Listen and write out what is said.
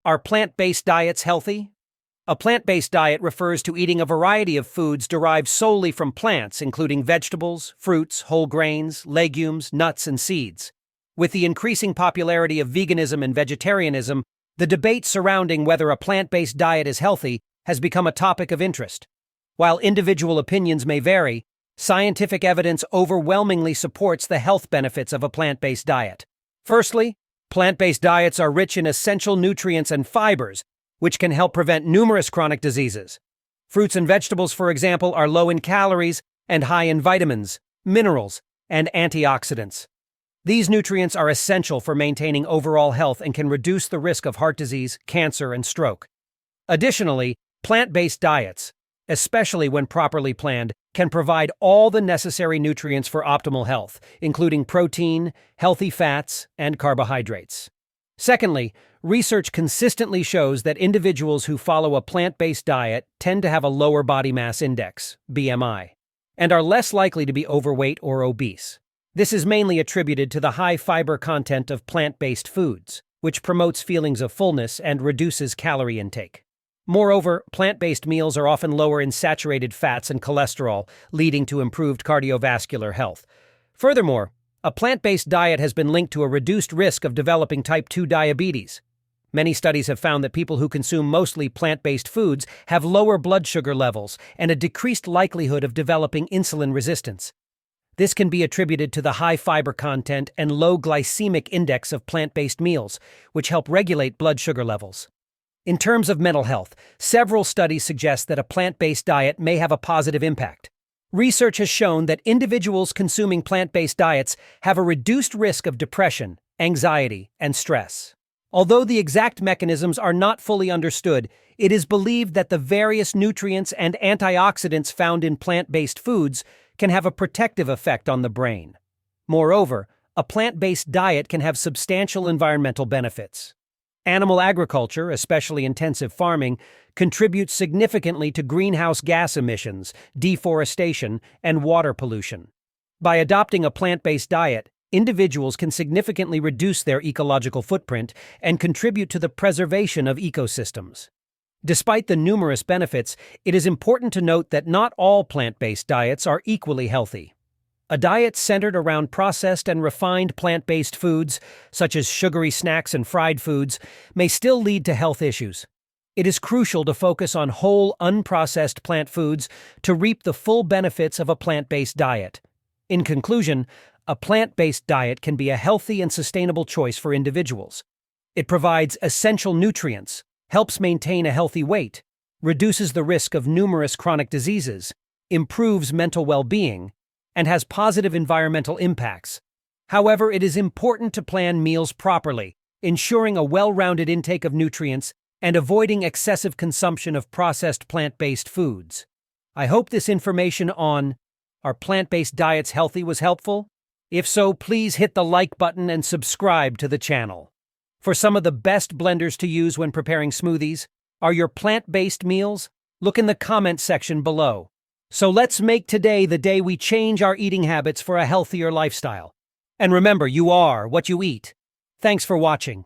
Are plant-based diets healthy? A plant-based diet refers to eating a variety of foods derived solely from plants, including vegetables, fruits, whole grains, legumes, nuts, and seeds. With the increasing popularity of veganism and vegetarianism, the debate surrounding whether a plant-based diet is healthy has become a topic of interest. While individual opinions may vary, scientific evidence overwhelmingly supports the health benefits of a plant-based diet. Firstly, plant-based diets are rich in essential nutrients and fibers, which can help prevent numerous chronic diseases. Fruits and vegetables, for example, are low in calories and high in vitamins, minerals, and antioxidants. These nutrients are essential for maintaining overall health and can reduce the risk of heart disease, cancer, and stroke. Additionally, plant-based diets, especially when properly planned, can provide all the necessary nutrients for optimal health, including protein, healthy fats, and carbohydrates. Secondly, research consistently shows that individuals who follow a plant-based diet tend to have a lower body mass index, BMI, and are less likely to be overweight or obese. This is mainly attributed to the high fiber content of plant-based foods, which promotes feelings of fullness and reduces calorie intake. Moreover, plant-based meals are often lower in saturated fats and cholesterol, leading to improved cardiovascular health. Furthermore, a plant-based diet has been linked to a reduced risk of developing type 2 diabetes. Many studies have found that people who consume mostly plant-based foods have lower blood sugar levels and a decreased likelihood of developing insulin resistance. This can be attributed to the high fiber content and low glycemic index of plant-based meals, which help regulate blood sugar levels. In terms of mental health, several studies suggest that a plant-based diet may have a positive impact. Research has shown that individuals consuming plant-based diets have a reduced risk of depression, anxiety, and stress. Although the exact mechanisms are not fully understood, it is believed that the various nutrients and antioxidants found in plant-based foods can have a protective effect on the brain. Moreover, a plant-based diet can have substantial environmental benefits. Animal agriculture, especially intensive farming, contributes significantly to greenhouse gas emissions, deforestation, and water pollution. By adopting a plant-based diet, individuals can significantly reduce their ecological footprint and contribute to the preservation of ecosystems. Despite the numerous benefits, it is important to note that not all plant-based diets are equally healthy. A diet centered around processed and refined plant-based foods, such as sugary snacks and fried foods, may still lead to health issues. It is crucial to focus on whole, unprocessed plant foods to reap the full benefits of a plant-based diet. In conclusion, a plant-based diet can be a healthy and sustainable choice for individuals. It provides essential nutrients, helps maintain a healthy weight, reduces the risk of numerous chronic diseases, improves mental well-being, and has positive environmental impacts. However, it is important to plan meals properly, ensuring a well-rounded intake of nutrients and avoiding excessive consumption of processed plant-based foods. I hope this information on are plant-based diets healthy was helpful? If so, please hit the like button and subscribe to the channel. For some of the best blenders to use when preparing smoothies, are your plant-based meals? Look in the comment section below. So let's make today the day we change our eating habits for a healthier lifestyle. And remember, you are what you eat. Thanks for watching.